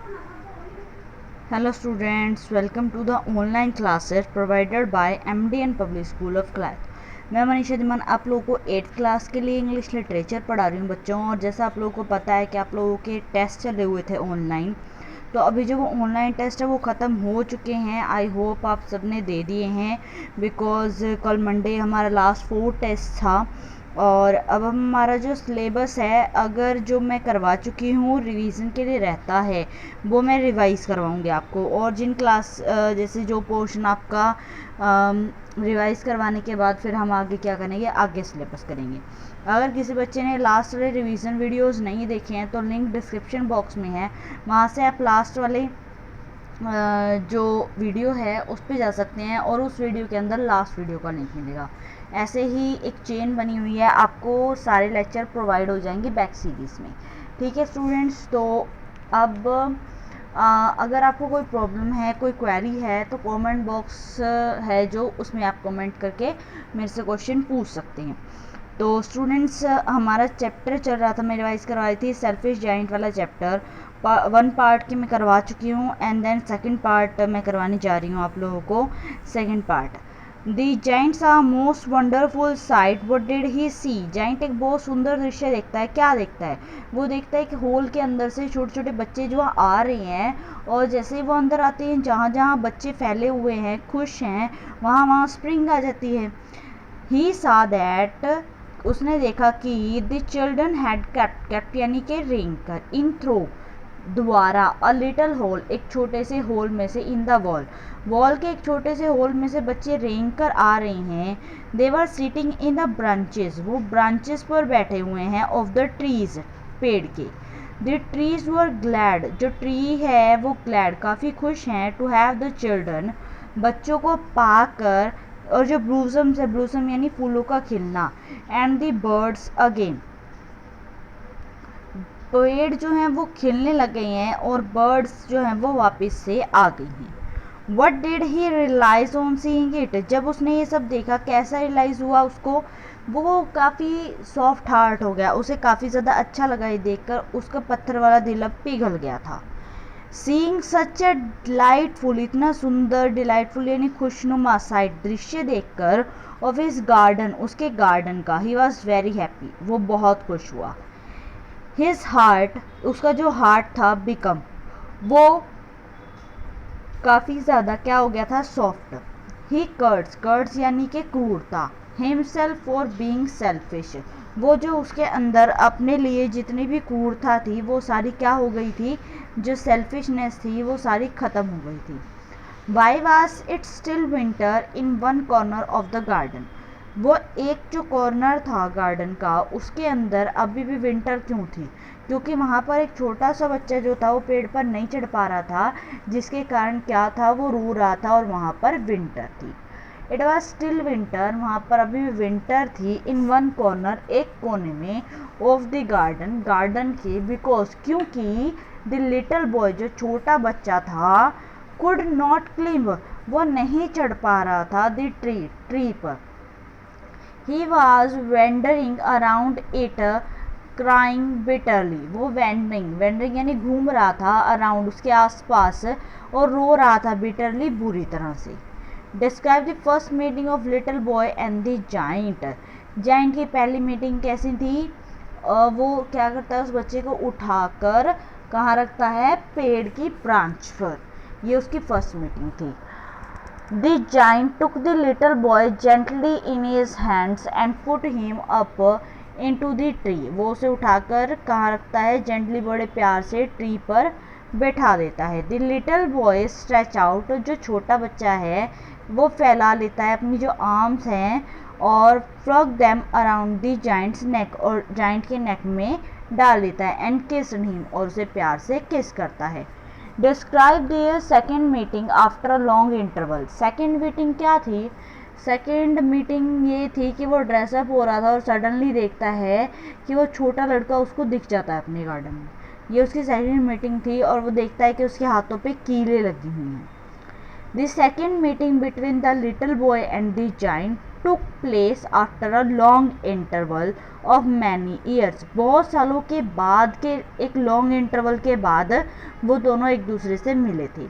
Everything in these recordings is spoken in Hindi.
Hello students, welcome to the online classes provided by MDN Public School of Class। मैं मनीषा धीमान आप लोगों को 8th क्लास के लिए इंग्लिश लिटरेचर पढ़ा रही हूँ बच्चों। और जैसा आप लोगों को पता है कि आप लोगों के टेस्ट चले हुए थे ऑनलाइन, तो अभी जो वो ऑनलाइन टेस्ट है वो ख़त्म हो चुके हैं। आई होप आप सब ने दे दिए हैं, बिकॉज़ कल मंडे हमारा लास्ट 4 टेस्ट था। और अब हमारा जो सिलेबस है, अगर जो मैं करवा चुकी हूँ रिवीजन के लिए रहता है वो मैं रिवाइज़ करवाऊँगी आपको। और जिन क्लास जैसे जो पोर्शन आपका रिवाइज़ करवाने के बाद फिर हम आगे क्या करेंगे, आगे सिलेबस करेंगे। अगर किसी बच्चे ने लास्ट वाले रिवीजन वीडियोस नहीं देखे हैं तो लिंक डिस्क्रिप्शन बॉक्स में है, वहाँ से आप लास्ट वाले जो वीडियो है उस पर जा सकते हैं और उस वीडियो के अंदर लास्ट वीडियो का लिंक मिलेगा। ऐसे ही एक चेन बनी हुई है, आपको सारे लेक्चर प्रोवाइड हो जाएंगे बैक सीरीज़ में। ठीक है स्टूडेंट्स, तो अब अगर आपको कोई प्रॉब्लम है, कोई क्वेरी है, तो कमेंट बॉक्स है जो उसमें आप कमेंट करके मेरे से क्वेश्चन पूछ सकते हैं। तो स्टूडेंट्स, हमारा चैप्टर चल रहा था, मैं रिवाइज करवाई थी सेल्फिश जाइंट वाला चैप्टर। 1 पार्ट की मैं करवा चुकी हूँ एंड देन सेकंड पार्ट मैं करवाने जा रही हूँ आप लोगों को। Second part, the giants are most wonderful sight, what did he see. Giant एक बहुत सुंदर दृश्य देखता है। क्या देखता है? वो देखता है कि होल के अंदर से छोटे छोटे बच्चे जो आ रहे हैं, और जैसे ही वो अंदर आते हैं, जहाँ जहाँ बच्चे फैले हुए हैं, खुश हैं, वहाँ वहाँ स्प्रिंग आ जाती है। ही सा दैट, उसने देखा कि द चिल्ड्रन हैड केप्ट यानी कि रेंग कर, इन थ्रो द्वारा, अ लिटल होल एक छोटे से होल में से, इन द वॉल के एक छोटे से होल में से बच्चे रेंग कर आ रहे हैं। They were sitting in the branches, वो ब्रांचेस पर बैठे हुए हैं, ऑफ द ट्रीज, पेड़ के। द ट्रीज वर ग्लैड, जो ट्री है वो ग्लैड काफ़ी खुश हैं, टू हैव द चिल्ड्रन, बच्चों को पाकर। और जो ब्लूसम्स है, ब्लूसम यानी फूलों का खिलना, एंड द बर्ड्स अगेन, पेड़ जो हैं वो खिलने लगे हैं और बर्ड्स जो हैं वो वापस से आ गई हैं। What did he realise on seeing it, जब उसने ये सब देखा कैसा रियलाइज़ हुआ उसको, वो काफ़ी सॉफ्ट हार्ट हो गया, उसे काफ़ी ज़्यादा अच्छा लगा ये देखकर, उसका पत्थर वाला दिल अब पिघल गया था। सीइंग सच ए डिलाइटफुल, इतना सुंदर, डिलाइटफुल यानी खुशनुमा साइट, दृश्य देखकर, ऑफ हिज गार्डन, उसके गार्डन का, ही वॉज वेरी हैप्पी, वो बहुत खुश हुआ। हिज हार्ट, उसका जो हार्ट था, बिकम, वो काफ़ी ज़्यादा क्या हो गया था, सॉफ्ट। ही कर्ट्स यानी कि क्रूरता, हिमसेल्फ फॉर बीइंग सेल्फिश, वो जो उसके अंदर अपने लिए जितनी भी क्रूरता थी वो सारी क्या हो गई थी, जो सेल्फिशनेस थी वो सारी ख़त्म हो गई थी। Why was it still winter in one corner of the garden, वो एक जो कॉर्नर था गार्डन का उसके अंदर अभी भी विंटर क्यों थी, क्योंकि वहाँ पर एक छोटा सा बच्चा जो था वो पेड़ पर नहीं चढ़ पा रहा था, जिसके कारण क्या था, वो रो रहा था और वहाँ पर विंटर थी। इट वॉज स्टिल विंटर, वहाँ पर अभी भी विंटर थी, इन वन कॉर्नर, एक कोने में, ऑफ द गार्डन, गार्डन के, बिकॉज क्योंकि द लिटिल बॉय, जो छोटा बच्चा था, कुड नॉट क्लिम्ब, वो नहीं चढ़ पा रहा था, द ट्री पर। He was wandering around it crying bitterly, वो वेंडरिंग यानी घूम रहा था, अराउंड उसके आसपास, और रो रहा था, बिटरली बुरी तरह से। Describe the first meeting of little boy and the giant, giant की पहली मीटिंग कैसी थी? वो क्या करता है, उस बच्चे को उठाकर कहाँ रखता है, पेड़ की ब्रांच पर, ये उसकी फर्स्ट मीटिंग थी। The giant took the little boy gently in his hands and put him up into the tree, वो उसे उठाकर कहाँ रखता है, जेंटली, बड़े प्यार से ट्री पर बैठा देता है। The little boy stretch out, जो छोटा बच्चा है वो फैला लेता है अपनी जो आर्म्स हैं, और frog them around the giant's neck, और जाइंट के नेक में डाल देता है, एंड किस्ड हिम, और उसे प्यार से किस करता है। Describe their second meeting after a long interval, second meeting क्या थी? सेकेंड मीटिंग ये थी कि वो ड्रेसअप हो रहा था और सडनली देखता है कि वो छोटा लड़का उसको दिख जाता है अपने गार्डन में, ये उसकी सेकेंड मीटिंग थी, और वो देखता है कि उसके हाथों पे कीलें लगी हुई हैं। The second meeting between the little boy and the giant took place after a long interval of many years. बहुत सालों के बाद के एक लॉन्ग इंटरवल के बाद वो दोनों एक दूसरे से मिले थे।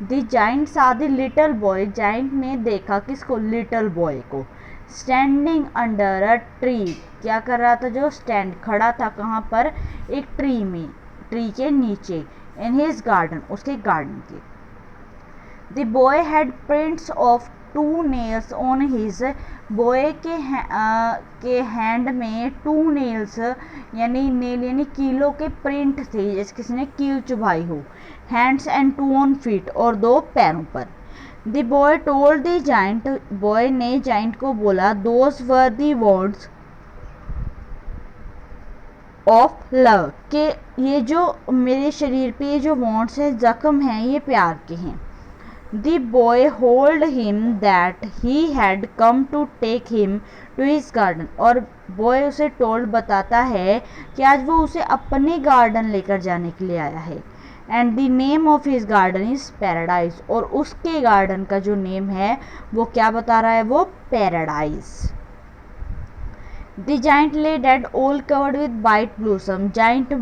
द जाइंट सा द लिटिल बॉय, जाइंट ने देखा किसको, लिटिल बॉय को, स्टैंडिंग अंडर अ ट्री, क्या कर रहा था, जो स्टैंड खड़ा था कहाँ पर, एक ट्री में, ट्री के नीचे, इन हिज गार्डन, उसके गार्डन के। The boy had prints of 2 nails on his, boy के हैंड में 2 नेल्स यानी नेल यानी कीलों के प्रिंट थे, जैसे किसी ने कील चुभाई हो। हैंड्स एंड 2 ऑन फीट, और 2 पैरों पर। The boy told the giant, boy ने जाइंट को बोला, those were the words of love, के ये जो मेरे शरीर पे ये जो वॉन्ट्स है, जख्म हैं, ये प्यार के हैं। The boy told him that he had come to take him to his garden, और बॉय उसे टोल्ड बताता है कि आज वो उसे अपने गार्डन लेकर जाने के लिए आया है। And the name of his garden is paradise, और उसके गार्डन का जो नेम है वो क्या बता रहा है, वो पैराडाइज। द जाइंट ले dead, all covered with white ब्लूसम, giant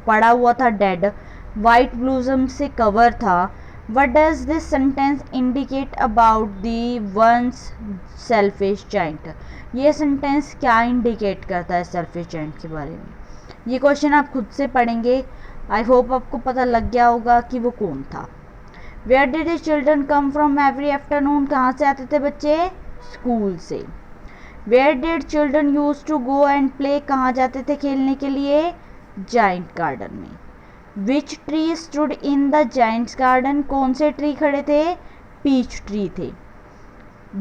पड़ा हुआ था डेड, वाइट ब्लूसम से कवर था। What does this sentence indicate about the one's selfish giant? ये सेंटेंस क्या इंडिकेट करता है सेल्फिश जाइंट के बारे में? ये क्वेश्चन आप खुद से पढ़ेंगे। आई होप आपको पता लग गया होगा कि वो कौन था। Where did the children come from every afternoon? कहाँ से आते थे बच्चे? स्कूल से। Where did children used to go and play? कहाँ जाते थे खेलने के लिए? जाइंट गार्डन में। Which tree stood in the giant's garden? कौन से ट्री खड़े थे? पीच ट्री थे।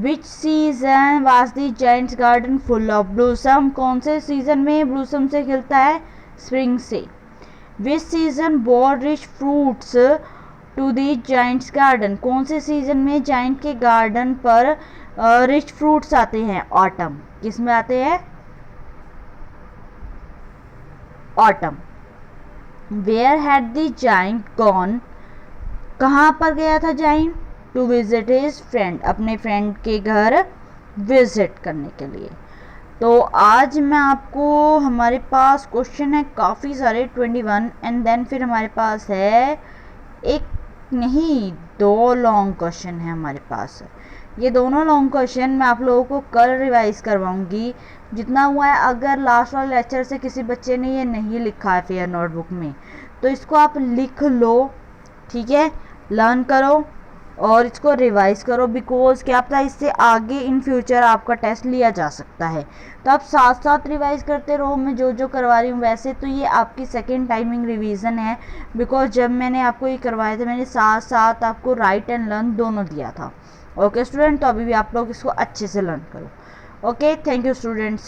Which season was the giant's garden full of blossom? कौन से सीजन में ब्लूसम से खिलता है? स्प्रिंग से। Which season bore rich fruits to the giant's garden? कौन से सीजन में जाइंट के गार्डन पर रिच फ्रूट्स आते हैं? ऑटम। किस में आते हैं? Autumn. Where had the giant gone? कहाँ पर गया था giant? To visit his friend, अपने फ्रेंड के घर विजिट करने के लिए। तो आज मैं आपको, हमारे पास क्वेश्चन है काफ़ी सारे 21, एंड देन फिर हमारे पास है एक नहीं 2 लॉन्ग क्वेश्चन है हमारे पास। ये दोनों लॉन्ग क्वेश्चन मैं आप लोगों को कल रिवाइज करवाऊंगी जितना हुआ है। अगर लास्ट वाले लेक्चर से किसी बच्चे ने ये नहीं लिखा है फेयर नोटबुक में, तो इसको आप लिख लो, ठीक है, लर्न करो और इसको रिवाइज करो, बिकॉज क्या पता इससे आगे इन फ्यूचर आपका टेस्ट लिया जा सकता है। तो आप साथ साथ रिवाइज करते रहो, मैं जो जो करवा रही हूँ। वैसे तो ये आपकी सेकेंड टाइमिंग रिवीजन है, बिकॉज जब मैंने आपको ये करवाया था मैंने साथ साथ आपको राइट एंड लर्न दोनों दिया था। ओके स्टूडेंट, तो अभी भी आप लोग इसको अच्छे से लर्न करो। Okay, thank you students.